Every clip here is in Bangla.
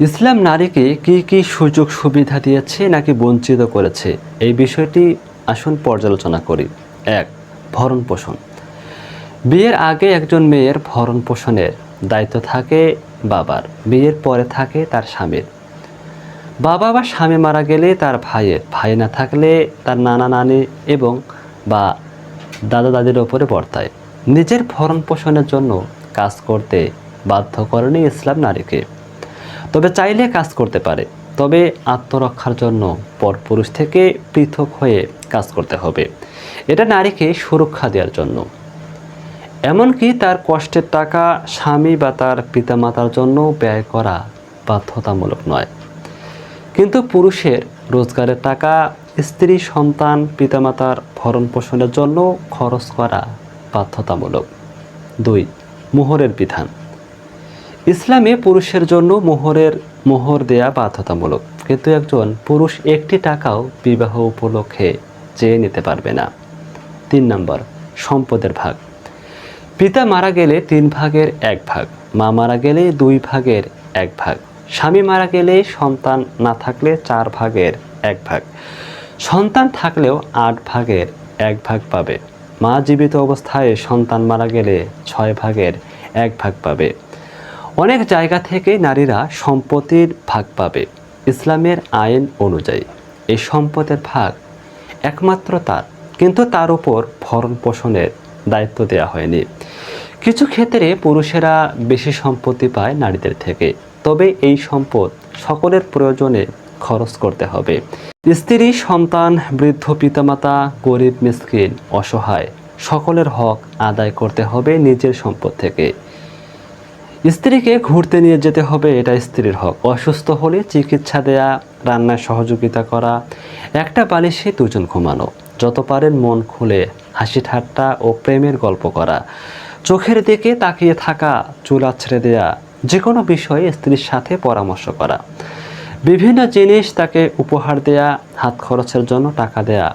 ইসলাম নারীকে কি কি সুযোগ সুবিধা দিয়েছে নাকি বঞ্চিত করেছে, এই বিষয়টি আসুন পর্যালোচনা করি। ১. ভরণ পোষণ। বিয়ের আগে একজন মেয়ের ভরণ পোষণের দায়িত্ব থাকে বাবার, বিয়ের পরে থাকে তার স্বামীর। বাবা বা স্বামী মারা গেলে তার ভাইয়ের, ভাই না থাকলে তার নানা নানি এবং বা দাদা দাদির ওপরে বর্তায়। নিজের ভরণ পোষণের জন্য কাজ করতে বাধ্য করেনি ইসলাম নারীকে, তবে চাইলে কাজ করতে পারে। তবে আত্মরক্ষার জন্য পরপুরুষ থেকে পৃথক হয়ে কাজ করতে হবে। এটা নারীকে সুরক্ষা দেওয়ার জন্য। এমনকি তার কষ্টের টাকা স্বামী বা তার পিতামাতার জন্য ব্যয় করা বাধ্যতামূলক নয়। কিন্তু পুরুষের রোজগারের টাকা স্ত্রী, সন্তান, পিতামাতার ভরণ পোষণের জন্য খরচ করা বাধ্যতামূলক। ২. মোহরের বিধান। ইসলামে পুরুষের জন্য মোহর দেয়া বাধ্যতামূলক, কিন্তু একজন পুরুষ একটি টাকাও বিবাহ উপলক্ষে চেয়ে নিতে পারবে না। ৩ নম্বর, সম্পদের ভাগ। পিতা মারা গেলে ৩ ভাগের ১ ভাগ, মা মারা গেলে ২ ভাগের ১ ভাগ, স্বামী মারা গেলে সন্তান না থাকলে ৪ ভাগের ১ ভাগ, সন্তান থাকলেও ৮ ভাগের ১ ভাগ পাবে। মা জীবিত অবস্থায় সন্তান মারা গেলে ৬ ভাগের ১ ভাগ পাবে। অনেক জায়গা থেকে নারীরা সম্পত্তির ভাগ পাবে। ইসলামের আইন অনুযায়ী এই সম্পদের ভাগ একমাত্র তার, কিন্তু তার উপর ভরণ পোষণের দায়িত্ব দেওয়া হয়নি। কিছু ক্ষেত্রে পুরুষেরা বেশি সম্পত্তি পায় নারীদের থেকে, তবে এই সম্পদ সকলের প্রয়োজনে খরচ করতে হবে। স্ত্রী, সন্তান, বৃদ্ধ পিতামাতা, গরিব, মিসকিন, অসহায় সকলের হক আদায় করতে হবে নিজের সম্পদ থেকে। স্ত্রীকে ঘুরতে নিয়ে যেতে হবে, এটা স্ত্রীর হক। অসুস্থ হলে চিকিৎসা দেয়া, রান্নায় সহযোগিতা করা, একটা বালিশে দুজন ঘুমানো, যত পারেন মন খুলে হাসি ঠাট্টা ও প্রেমের গল্প করা, চোখের দিকে তাকিয়ে থাকা, চুল আছড়ে দেয়া, যে কোনো বিষয়ে স্ত্রীর সাথে পরামর্শ করা, বিভিন্ন জিনিস তাকে উপহার দেয়া, হাত খরচের জন্য টাকা দেয়া,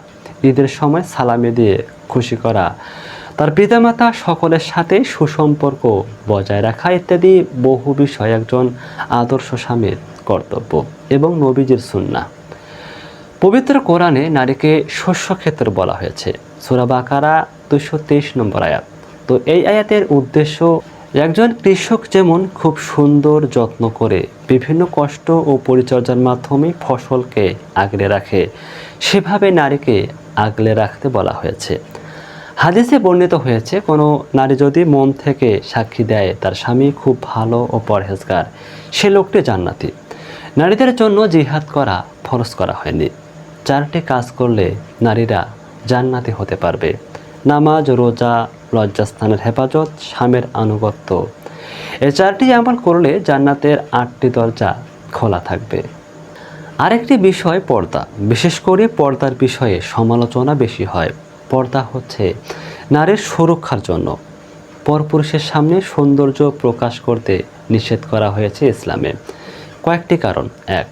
ঈদের সময় সালামি দিয়ে খুশি করা, তার পিতামাতা সকলের সাথে সুসম্পর্ক বজায় রাখা ইত্যাদি বহু বিষয় একজন আদর্শ স্বামীর কর্তব্য এবং নবীজির সুন্নাহ। পবিত্র কোরআনে নারীকে শস্যক্ষেত্র বলা হয়েছে, সূরা বাকারা 223 নম্বর আয়াত। তো এই আয়াতের উদ্দেশ্য, একজন কৃষক যেমন খুব সুন্দর যত্ন করে বিভিন্ন কষ্ট ও পরিচর্যার মাধ্যমে ফসলকে আগলে রাখে, সেভাবে নারীকে আগলে রাখতে বলা হয়েছে। হাদিসে বর্ণিত হয়েছে, কোনো নারী যদি মন থেকে সাক্ষী দেয় তার স্বামী খুব ভালো ও পরহেজগার, সে লোকটি জান্নাতি। নারীদের জন্য জিহাদ করা ফরজ করা হয়নি। 4টি কাজ করলে নারীরা জান্নাতি হতে পারবে: নামাজ, রোজা, লজ্জাস্থানের হেফাজত, স্বামীর আনুগত্য। এই 4টি আমল করলে জান্নাতের 8টি দরজা খোলা থাকবে। আরেকটি বিষয় পর্দা। বিশেষ করে পর্দার বিষয়ে সমালোচনা বেশি হয়। পর্দা হচ্ছে নারীর সুরক্ষার জন্য। পরপুরুষের সামনে সৌন্দর্য প্রকাশ করতে নিষেধ করা হয়েছে ইসলামে। কয়েকটি কারণ: 1.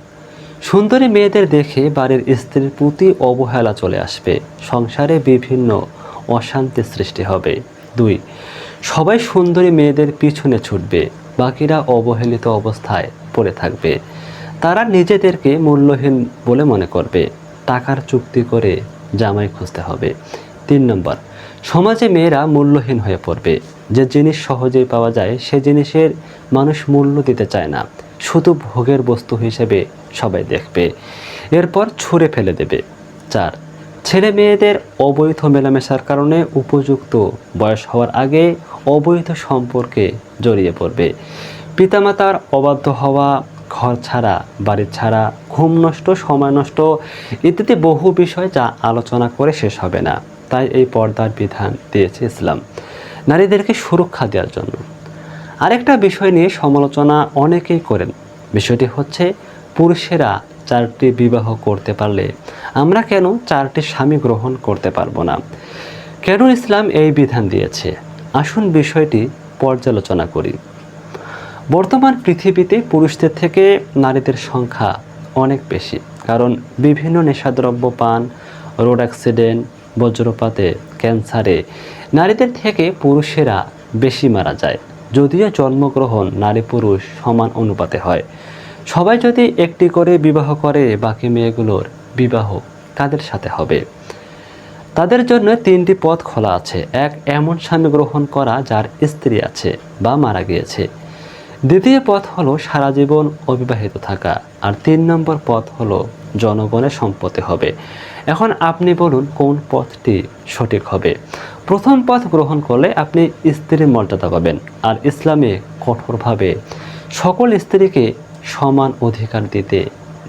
সুন্দরী মেয়েদের দেখে বাড়ির স্ত্রীর প্রতি অবহেলা চলে আসবে, সংসারে বিভিন্ন অশান্তি সৃষ্টি হবে। 2. সবাই সুন্দরী মেয়েদের পিছনে ছুটবে, বাকিরা অবহেলিত অবস্থায় পড়ে থাকবে। তারা নিজেদেরকে মূল্যহীন বলে মনে করবে, টাকার চুক্তি করে জামাই খুঁজতে হবে। 3 নম্বর, সমাজে মেয়েরা মূল্যহীন হয়ে পড়বে। যে জিনিস সহজেই পাওয়া যায় সে জিনিসের মানুষ মূল্য দিতে চায় না, শুধু ভোগের বস্তু হিসেবে সবাই দেখবে, এরপর ছুঁড়ে ফেলে দেবে। 4. ছেলে মেয়েদের অবৈধ মেলামেশার কারণে উপযুক্ত বয়স হওয়ার আগে অবৈধ সম্পর্কে জড়িয়ে পড়বে। পিতামাতার অবাধ্য হওয়া, ঘর ছাড়া, বাড়ি ছাড়া, ঘুম নষ্ট, সময় নষ্ট ইত্যাদি বহু বিষয় যা আলোচনা করে শেষ হবে না। তাই এই পর্দার বিধান দিয়েছে ইসলাম, নারীদেরকে সুরক্ষা দেওয়ার জন্য। আরেকটা বিষয় নিয়ে সমালোচনা অনেকেই করেন। বিষয়টি হচ্ছে, পুরুষেরা 4টি বিবাহ করতে পারলে আমরা কেন 4টি স্বামী গ্রহণ করতে পারবো না? কেন ইসলাম এই বিধান দিয়েছে? আসুন বিষয়টি পর্যালোচনা করি। বর্তমান পৃথিবীতে পুরুষদের থেকে নারীদের সংখ্যা অনেক বেশি, কারণ বিভিন্ন নেশাদ্রব্য পান, রোড অ্যাক্সিডেন্ট, বজ্রপাতে, ক্যান্সারে নারীদের থেকে পুরুষেরা বেশি মারা যায়। যদিও জন্মগ্রহণ নারী পুরুষ সমান অনুপাতে হয়, সবাই যদি একটি করে বিবাহ করে, বাকি মেয়েগুলোর বিবাহ কাদের সাথে হবে? তাদের জন্য তিনটি পথ খোলা আছে। এক, এমন স্বামী গ্রহণ করা যার স্ত্রী আছে বা মারা গিয়েছে। দ্বিতীয় পথ হলো সারা জীবন অবিবাহিত থাকা। আর 3 নম্বর পথ হলো জনগণের সম্পত্তি হবে। এখন আপনি বলুন কোন পথটি সঠিক হবে? প্রথম পথ গ্রহণ করলে আপনি স্ত্রীর মর্যাদা পাবেন, আর ইসলামে কঠোরভাবে সকল স্ত্রীকে সমান অধিকার দিতে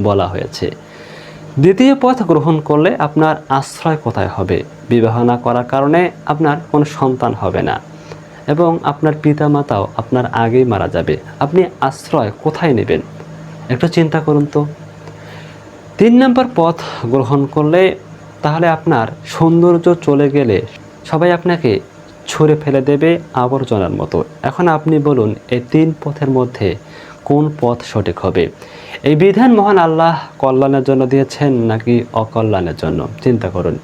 বলা হয়েছে। দ্বিতীয় পথ গ্রহণ করলে আপনার আশ্রয় কোথায় হবে? বিবাহ না করার কারণে আপনার কোনো সন্তান হবে না এবং আপনার পিতামাতাও আপনার আগেই মারা যাবে। আপনি আশ্রয় কোথায় নেবেন? একটু চিন্তা করুন তো। 3 নম্বর পথ গ্রহণ করলে তাহলে আপনার সৌন্দর্য চলে গেলে সবাই আপনাকে ছুঁড়ে ফেলে দেবে আবর্জনার মতো। এখন আপনি বলুন এই 3 পথের মধ্যে কোন পথ সঠিক হবে? এই বিধান মহান আল্লাহ কল্যাণের জন্য দিয়েছেন নাকি অকল্যাণের জন্য? চিন্তা করুন।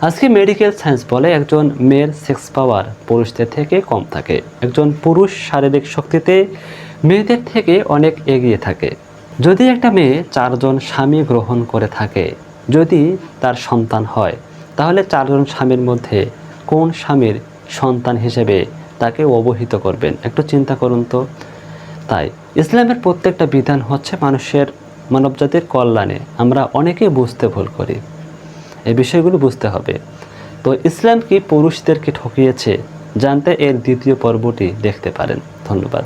আজকে মেডিকেল সায়েন্স বলে একজন মেয়ের সেক্স পাওয়ার পুরুষদের থেকে কম থাকে। একজন পুরুষ শারীরিক শক্তিতে মেয়েদের থেকে অনেক এগিয়ে থাকে। যদি একটা মেয়ে 4 জন স্বামী গ্রহণ করে থাকে, যদি তার সন্তান হয়, তাহলে 4 জন স্বামীর মধ্যে কোন স্বামীর সন্তান হিসেবে তাকে অবহিত করবেন? একটু চিন্তা করুন তো। তাই ইসলামের প্রত্যেকটা বিধান হচ্ছে মানবজাতির কল্যাণে। আমরা অনেকেই বুঝতে ভুল করি, এই বিষয়গুলো বুঝতে হবে। তো ইসলাম কি পুরুষদেরকে ঠকিয়েছে? জানতে এর দ্বিতীয় পর্বটি দেখতে পারেন। ধন্যবাদ।